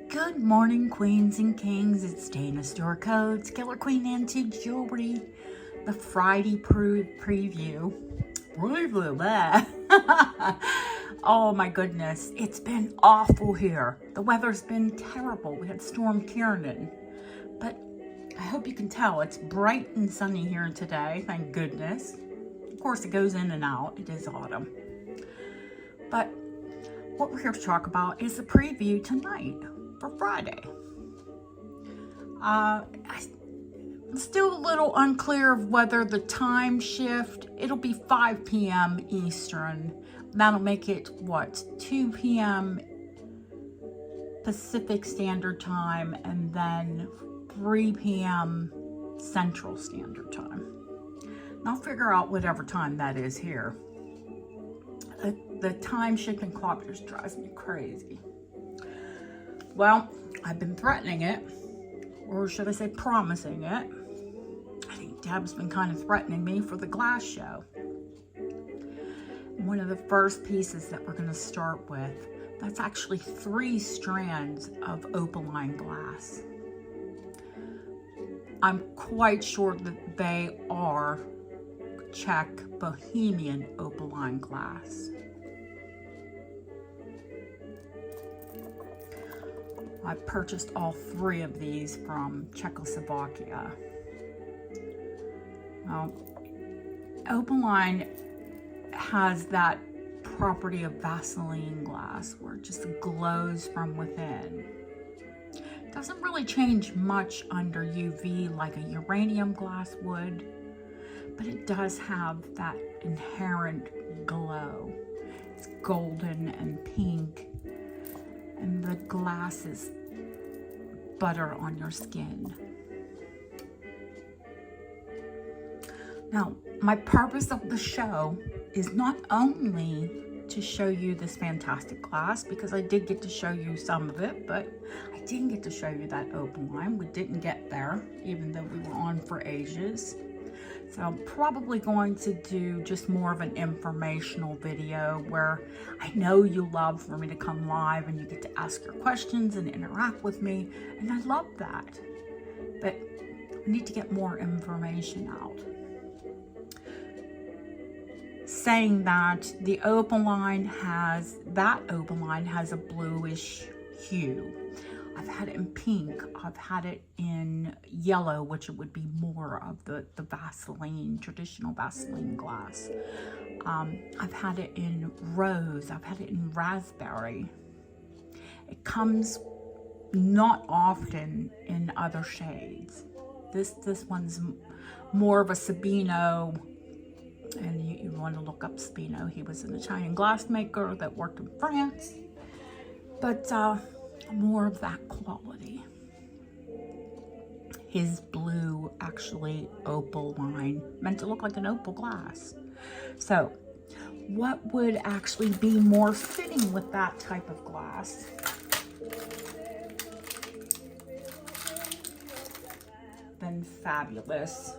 Good morning, queens and kings. It's Dana Store Codes, Killer Queen Antique Jewelry, the Friday preview. Oh my goodness, it's been awful here. The weather's been terrible. We had Storm Kieran, but I hope you can tell it's bright and sunny here today, thank goodness. Of course, it goes in and out. It is autumn. But what we're here to talk about is the preview tonight for Friday. I'm still a little unclear of whether the time shift, it'll be 5 p.m. Eastern. That'll make it, what, 2 p.m. Pacific Standard Time, and then 3 p.m. Central Standard Time. And I'll figure out whatever time that is here. The time shifting clock just drives me crazy. Well, I've been threatening it, or should I say promising it. I think Deb's been kind of threatening me for the glass show. One of the first pieces that we're going to start with, that's actually 3 strands of opaline glass. I'm quite sure that they are Czech Bohemian opaline glass. I purchased all 3 of these from Czechoslovakia. Now, opaline has that property of Vaseline glass where it just glows from within. It doesn't really change much under UV like a uranium glass would, but it does have that inherent glow. It's golden and pink, and the glass is butter on your skin. Now, my purpose of the show is not only to show you this fantastic glass, because I did get to show you some of it, but I didn't get to show you that opaline. We didn't get there, even though we were on for ages. So I'm probably going to do just more of an informational video where I know you love for me to come live and you get to ask your questions and interact with me, and I love that. But I need to get more information out. Saying that, the opaline has a bluish hue. I've had it in pink, I've had it in yellow, which it would be more of the Vaseline, traditional Vaseline glass. I've had it in rose, I've had it in raspberry. It comes not often in other shades. This one's more of a Sabino, and you want to look up Sabino. He was an Italian glassmaker that worked in France, but more of that quality. His blue, actually opaline, meant to look like an opal glass. So what would actually be more fitting with that type of glass than fabulous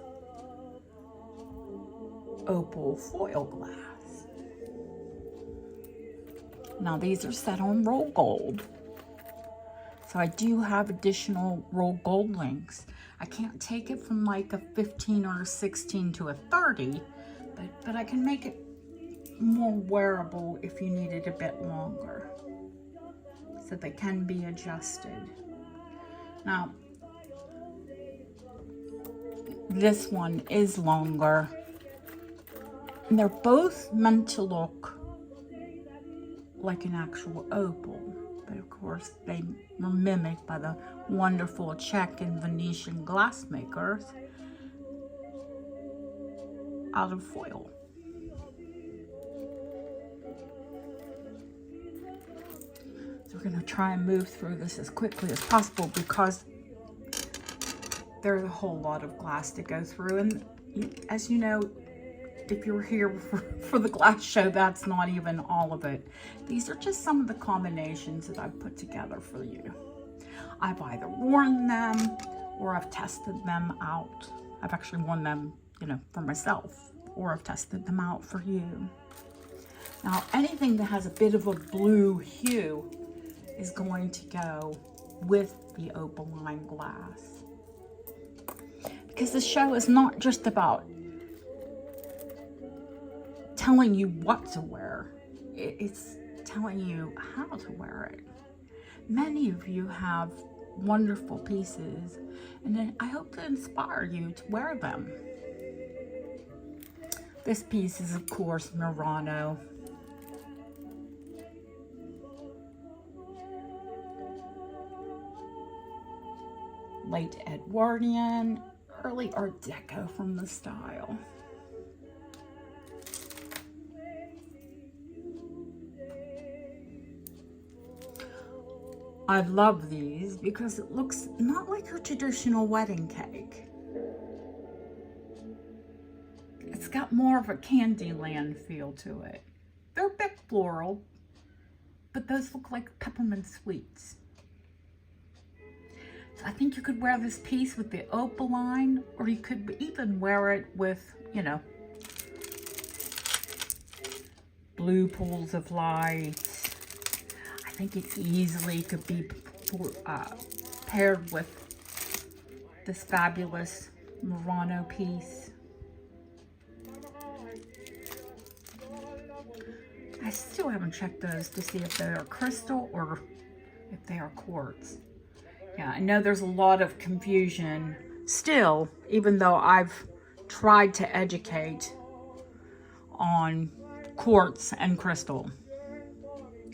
opal foil glass? Now these are set on roll gold. So I do have additional roll gold links. I can't take it from like a 15 or a 16 to a 30, but I can make it more wearable if you need it a bit longer. So they can be adjusted. Now, this one is longer. And they're both meant to look like an actual opal. But of course, they were mimicked by the wonderful Czech and Venetian glassmakers out of foil. So we're going to try and move through this as quickly as possible because there's a whole lot of glass to go through. And as you know, if you're here for the glass show, that's not even all of it. These are just some of the combinations that I've put together for you. I've either worn them or I've tested them out. I've actually worn them, for myself, or I've tested them out for you. Now, anything that has a bit of a blue hue is going to go with the opaline glass. Because the show is not just about telling you what to wear, it's telling you how to wear it. Many of you have wonderful pieces, and I hope to inspire you to wear them. This piece is, of course, Murano. Late Edwardian, early Art Deco from the style. I love these because it looks not like your traditional wedding cake. It's got more of a Candyland feel to it. They're a bit floral, but those look like peppermint sweets. So I think you could wear this piece with the opaline, or you could even wear it with, you know, blue pools of light. I think it easily could be paired with this fabulous Murano piece. I still haven't checked those to see if they are crystal or if they are quartz. Yeah, I know there's a lot of confusion still, even though I've tried to educate on quartz and crystal.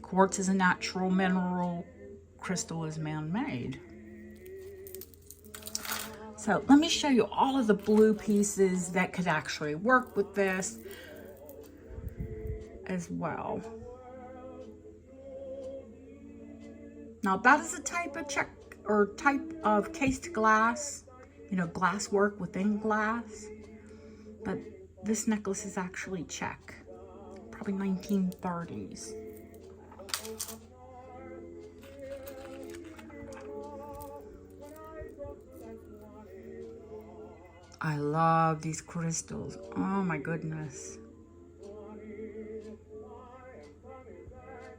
Quartz is a natural mineral, crystal is man-made. So let me show you all of the blue pieces that could actually work with this as well. Now that is a type of type of cased glass, you know, glass work within glass. But this necklace is actually Czech, probably 1930s. I love these crystals. Oh my goodness.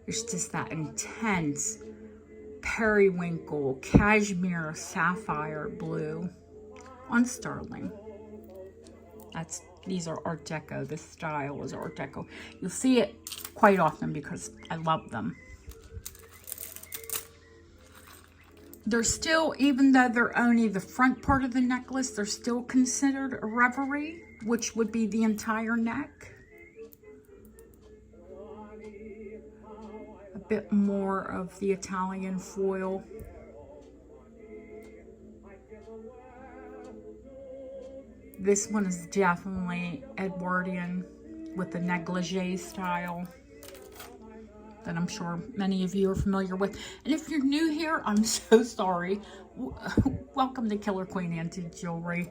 It's just that intense periwinkle, cashmere, sapphire blue on sterling. These are Art Deco. This style is Art Deco. You'll see it quite often because I love them. They're still, even though they're only the front part of the necklace, they're still considered a reverie, which would be the entire neck. A bit more of the Italian foil. This one is definitely Edwardian with the negligee style that I'm sure many of you are familiar with. And if you're new here, I'm so sorry. Welcome to Killer Queen Antique Jewelry.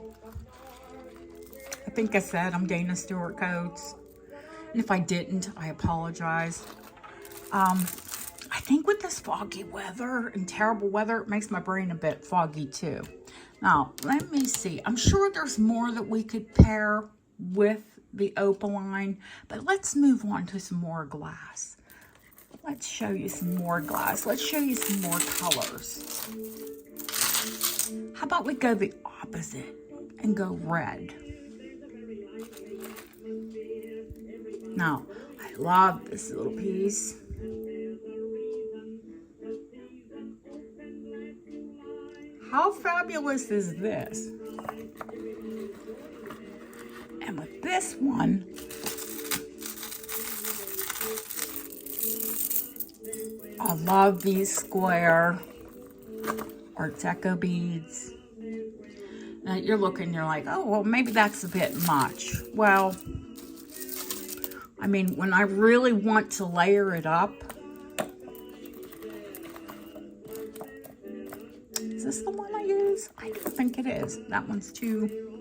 I think I said I'm Dana Stewart Coates. And if I didn't, I apologize. I think with this foggy weather and terrible weather, it makes my brain a bit foggy too. Now, let me see. I'm sure there's more that we could pair with the opaline, but let's move on to some more glass. Let's show you some more glass. Let's show you some more colors. How about we go the opposite and go red? Now, I love this little piece. How fabulous is this? And with this one, I love these square Art Deco beads. Now you're looking, you're like, oh, well, maybe that's a bit much. Well, I mean, when I really want to layer it up, is this the one I use? I don't think it is. That one's too...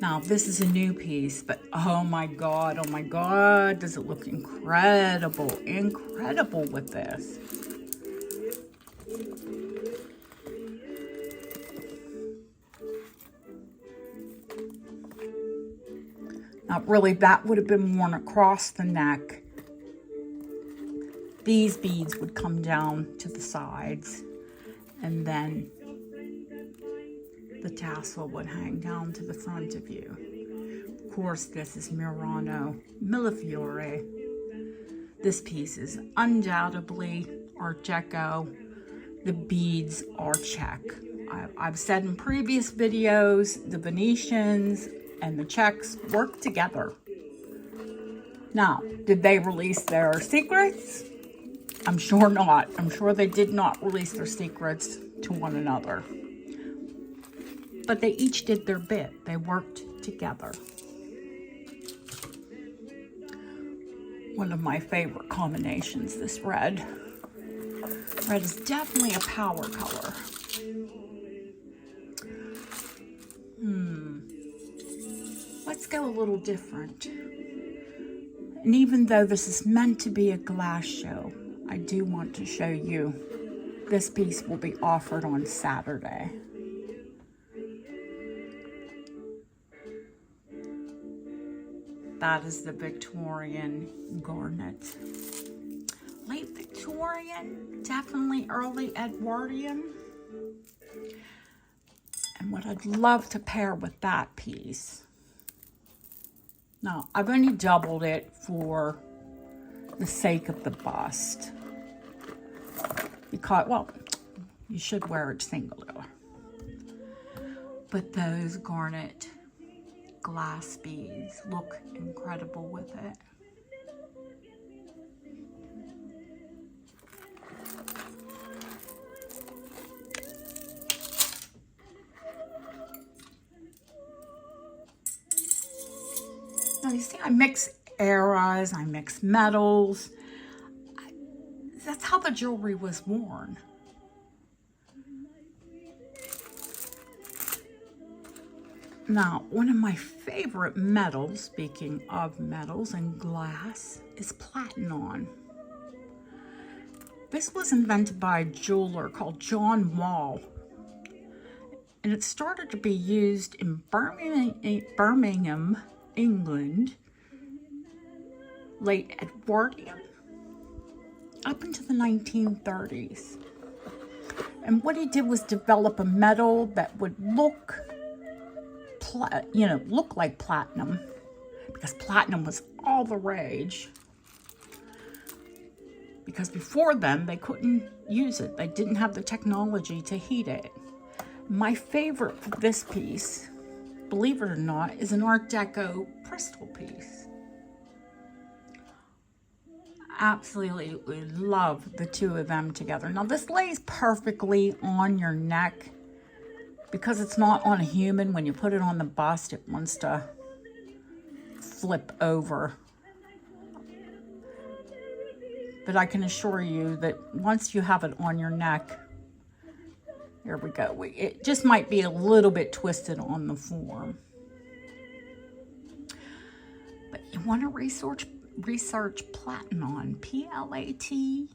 Now, this is a new piece, but oh my God, does it look incredible, incredible with this. Now, really, that would have been worn across the neck these beads would come down to the sides, and then the tassel would hang down to the front of you. Of course, this is Murano Millefiore. This piece is undoubtedly Art Deco. The beads are check. I've said in previous videos, the Venetians and the checks work together. Now, did they release their secrets? I'm sure not. I'm sure they did not release their secrets to one another. But they each did their bit. They worked together. One of my favorite combinations, this red. Red is definitely a power color. Let's go a little different. And even though this is meant to be a glass show, I do want to show you this piece will be offered on Saturday. That is the Victorian Garnet. Late Victorian, definitely early Edwardian. And what I'd love to pair with that piece. Now, I've only doubled it for the sake of the bust. Because, well, you should wear it singular. But those garnet glass beads look incredible with it. Now you see, I mix eras, I mix metals. That's how the jewelry was worn. Now, one of my favorite metals, speaking of metals and glass, is Platin. This was invented by a jeweler called John Wall. And it started to be used in Birmingham, England, late Edwardian, up into the 1930s. And what he did was develop a metal that would look like platinum, because platinum was all the rage. Because before then, they couldn't use it. They didn't have the technology to heat it. My favorite for this piece, believe it or not, is an Art Deco crystal piece. Absolutely love the two of them together. Now, this lays perfectly on your neck. Because it's not on a human, when you put it on the bust, it wants to flip over. But I can assure you that once you have it on your neck, here we go. It just might be a little bit twisted on the form. But you want to research Platin, P-L-A-T-I-N-O-N.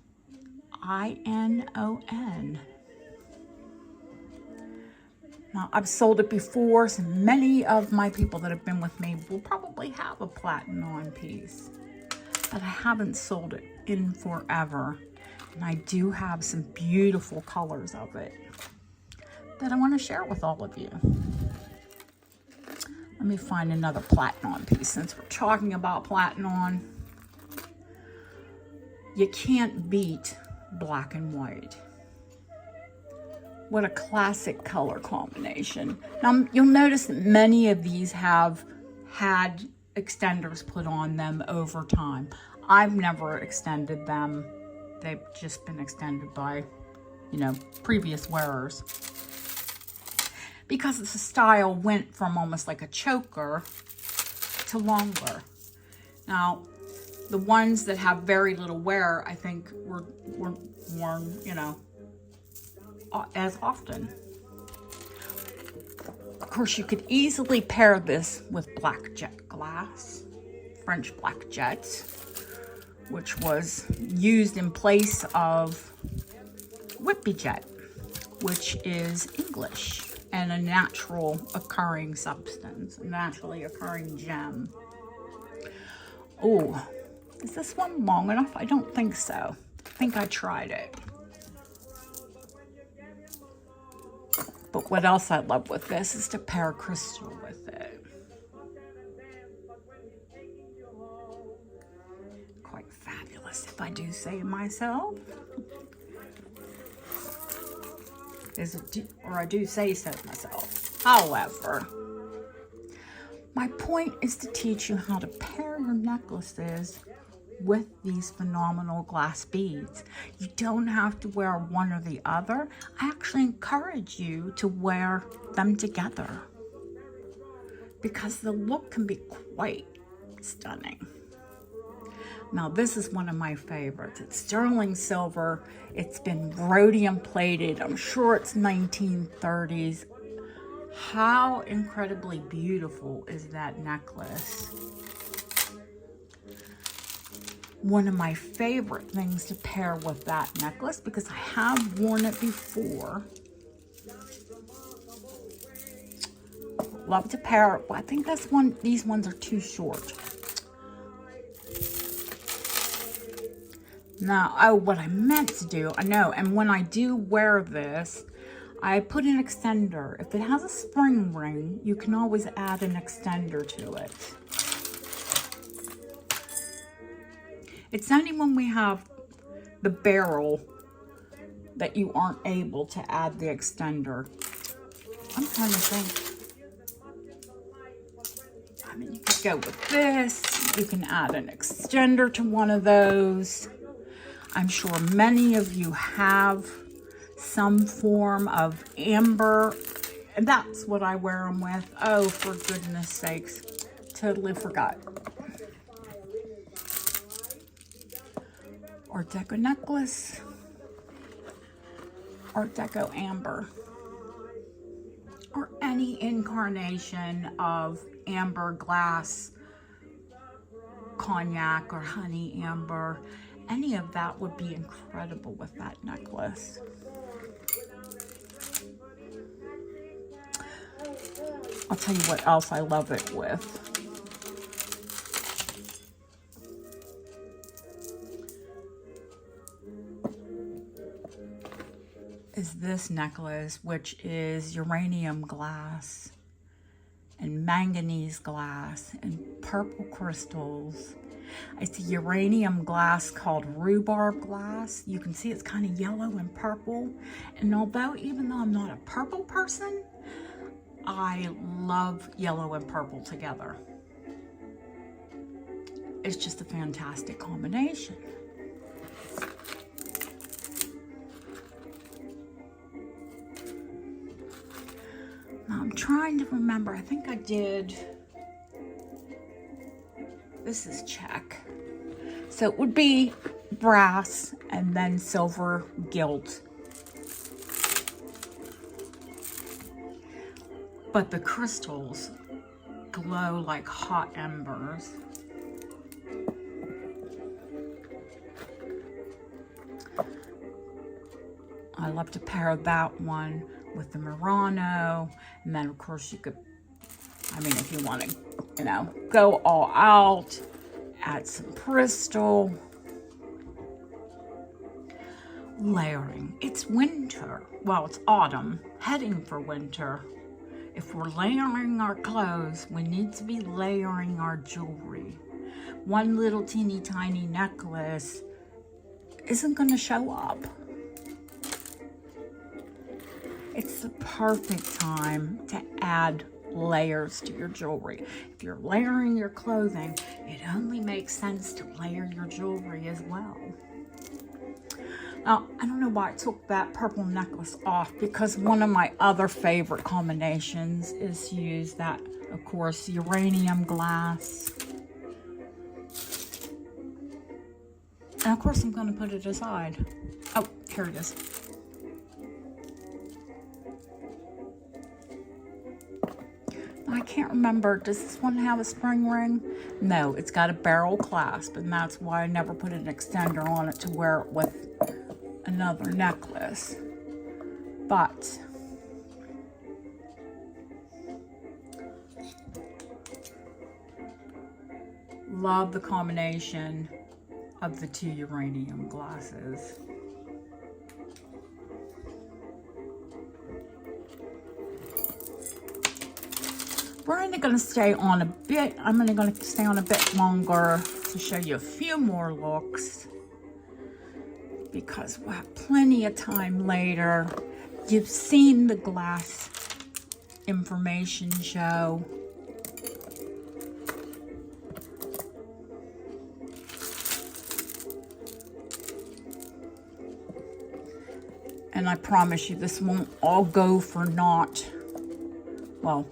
Now, I've sold it before, so many of my people that have been with me will probably have a Platin piece. But I haven't sold it in forever. And I do have some beautiful colors of it that I want to share with all of you. Let me find another Platin piece since we're talking about Platin. You can't beat black and white. What a classic color combination. Now, you'll notice that many of these have had extenders put on them over time. I've never extended them. They've just been extended by, previous wearers. Because the style went from almost like a choker to longer. Now, the ones that have very little wear, I think, were worn, as often. Of course, you could easily pair this with black jet glass, French black jet, which was used in place of Whippy jet, which is English and a natural occurring substance, a naturally occurring gem. Oh, is this one long enough? I don't think so. think I tried it. But what else I love with this is to pair crystal with it. Quite fabulous, if I do say myself. Or I do say so myself. However, my point is to teach you how to pair your necklaces with these phenomenal glass beads. You don't have to wear one or the other. I actually encourage you to wear them together because the look can be quite stunning. Now this is one of my favorites. It's sterling silver. It's been rhodium plated. I'm sure it's 1930s. How incredibly beautiful is that necklace? One of my favorite things to pair with that necklace, because I have worn it before. Love to pair it. I think that's one. These ones are too short. Now, oh, what I meant to do, I know, and when I do wear this, I put an extender. If it has a spring ring, you can always add an extender to it. It's only when we have the barrel that you aren't able to add the extender. I'm trying to think. I mean, you could go with this. You can add an extender to one of those. I'm sure many of you have some form of amber, and that's what I wear them with. Oh, for goodness sakes, totally forgot. Art Deco necklace, Art Deco amber, or any incarnation of amber glass, cognac or honey amber. Any of that would be incredible with that necklace. I'll tell you what else I love it with. Is this necklace, which is uranium glass and manganese glass and purple crystals. It's a uranium glass called rhubarb glass. You can see it's kind of yellow and purple. And although, even though I'm not a purple person, I love yellow and purple together. It's just a fantastic combination. Now I'm trying to remember, I think I did, this is check. So it would be brass and then silver gilt. But the crystals glow like hot embers. I love to pair that one with the Murano, and then of course you could, I mean, if you want to, you know, go all out, add some crystal. Layering. It's winter. Well, it's autumn, heading for winter. If we're layering our clothes, we need to be layering our jewelry. One little teeny tiny necklace isn't going to show up. It's the perfect time to add layers to your jewelry. If you're layering your clothing, it only makes sense to layer your jewelry as well. Now, I don't know why I took that purple necklace off, because one of my other favorite combinations is to use that, of course, uranium glass. And of course, I'm going to put it aside. Oh, here it is. I can't remember, does this one have a spring ring? No, it's got a barrel clasp, and that's why I never put an extender on it to wear it with another necklace. But love the combination of the 2 uranium glasses. We're only going to stay on a bit. I'm only going to stay on a bit longer to show you a few more looks, because we'll have plenty of time later. You've seen the glass information show. And I promise you, this won't all go for naught. Well,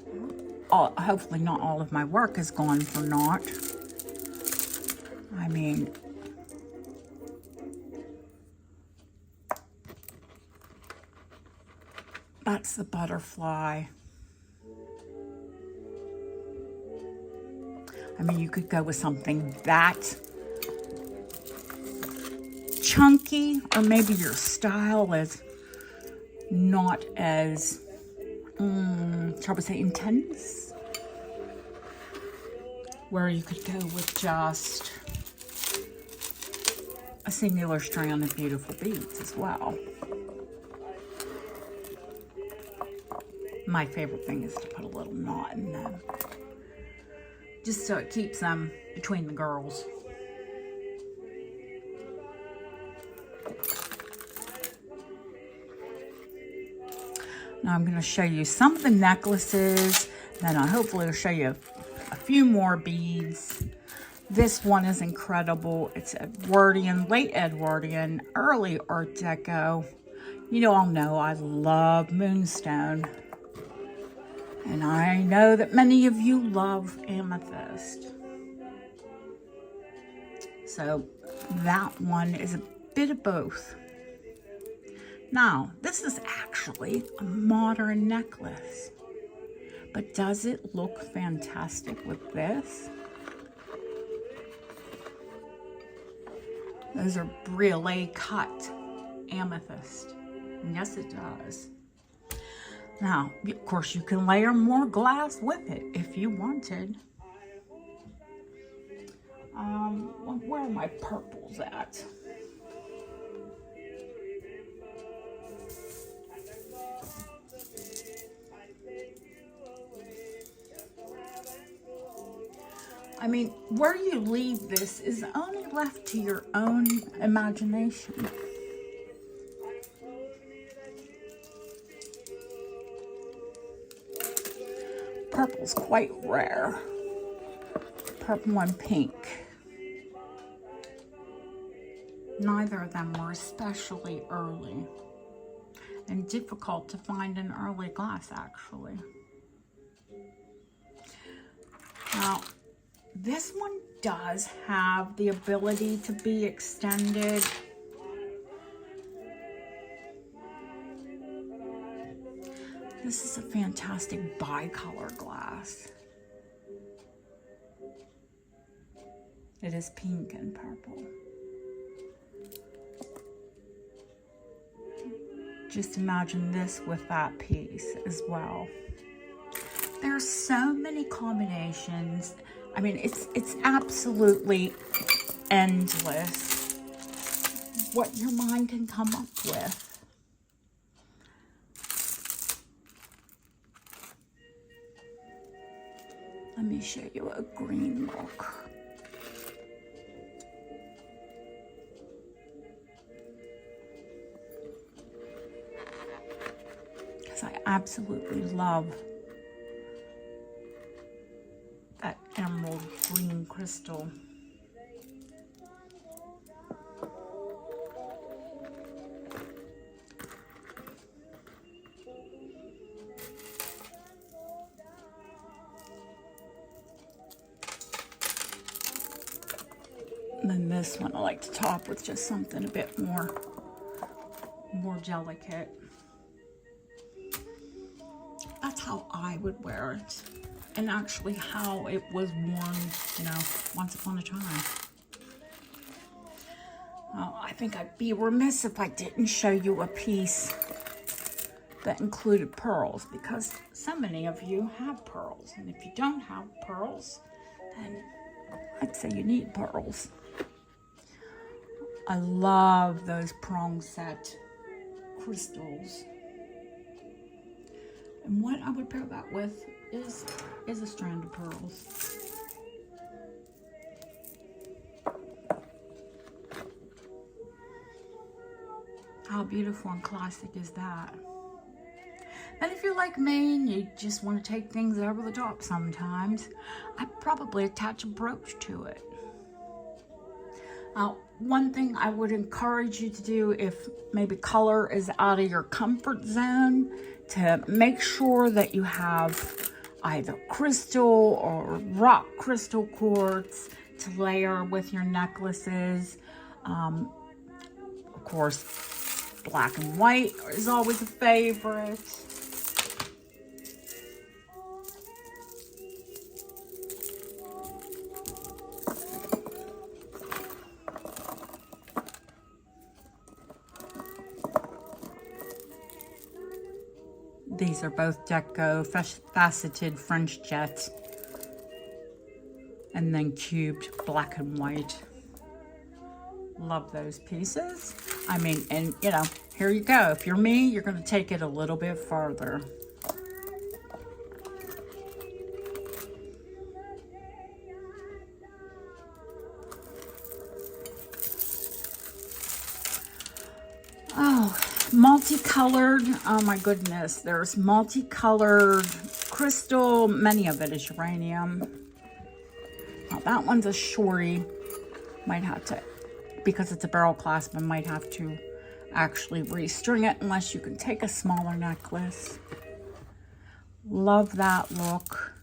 hopefully not all of my work is gone for naught. I mean, that's the butterfly. I mean, you could go with something that chunky, or maybe your style is not as, shall we say, intense, where you could go with just a singular strand of beautiful beads as well. My favorite thing is to put a little knot in them, just so it keeps them between the girls. Now I'm going to show you some of the necklaces, then I hopefully will show you a few more beads. This one is incredible. It's Edwardian, late Edwardian, early Art Deco. You all know I love moonstone. And I know that many of you love amethyst. So that one is a bit of both. Now, this is actually a modern necklace, but does it look fantastic with this? Those are briolet cut amethyst. And yes, it does. Now, of course, you can layer more glass with it if you wanted. Where are my purples at? I mean, where you leave this is only left to your own imagination. Purple's quite rare. Purple and pink. Neither of them were especially early, and difficult to find in early glass, actually. Now, this one does have the ability to be extended. This is a fantastic bicolor glass. It is pink and purple. Just imagine this with that piece as well. There are so many combinations. I mean, it's absolutely endless what your mind can come up with. Let me show you a green look. Because I absolutely love that emerald green crystal. And then this one I like to top with just something a bit more delicate. That's how I would wear it. And actually how it was worn, once upon a time. I think I'd be remiss if I didn't show you a piece that included pearls, because so many of you have pearls. And if you don't have pearls, then I'd say you need pearls. I love those prong set crystals. And what I would pair that with is a strand of pearls. How beautiful and classic is that? And if you're like me and you just want to take things over the top sometimes, I'd probably attach a brooch to it. One thing I would encourage you to do, if maybe color is out of your comfort zone, to make sure that you have either crystal or rock crystal quartz to layer with your necklaces. Of course, black and white is always a favorite. These are both deco faceted French jet, and then cubed black and white. Love those pieces. I mean, and you know, here you go. If you're me, you're going to take it a little bit further. Oh, multicolored. Oh my goodness. There's multicolored crystal. Many of it is uranium. Now that one's a shorty. Might have to, because it's a barrel clasp, I might have to actually restring it unless you can take a smaller necklace. Love that look.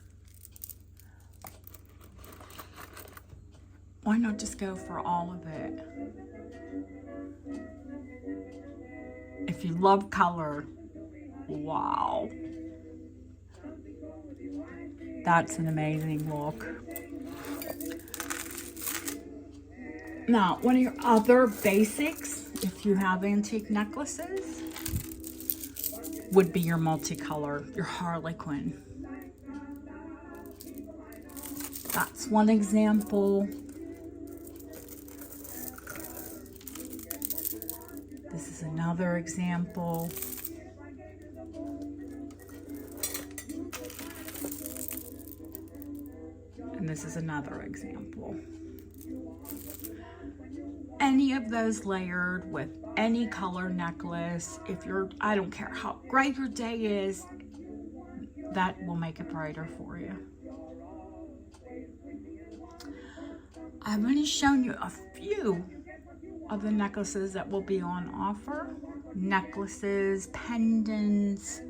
Why not just go for all of it? If you love color, wow. That's an amazing look. Now, one of your other basics, if you have antique necklaces, would be your multicolor, your Harlequin. That's one example. This is another example. And this is another example. Any of those layered with any color necklace, if you're, I don't care how bright your day is, that will make it brighter for you. I've only shown you a few of the necklaces that will be on offer. Necklaces, pendants,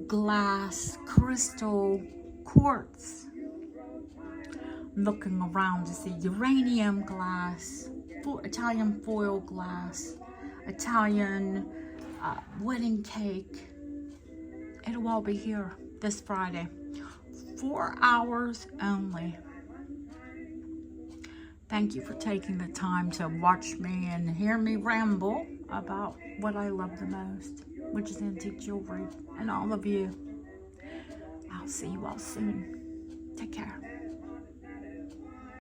glass, crystal, quartz. I'm looking around to see uranium glass, Italian foil glass, Italian wedding cake. It'll all be here this Friday. 4 hours only. Thank you for taking the time to watch me and hear me ramble about what I love the most, which is antique jewelry. And all of you, I'll see you all soon. Take care.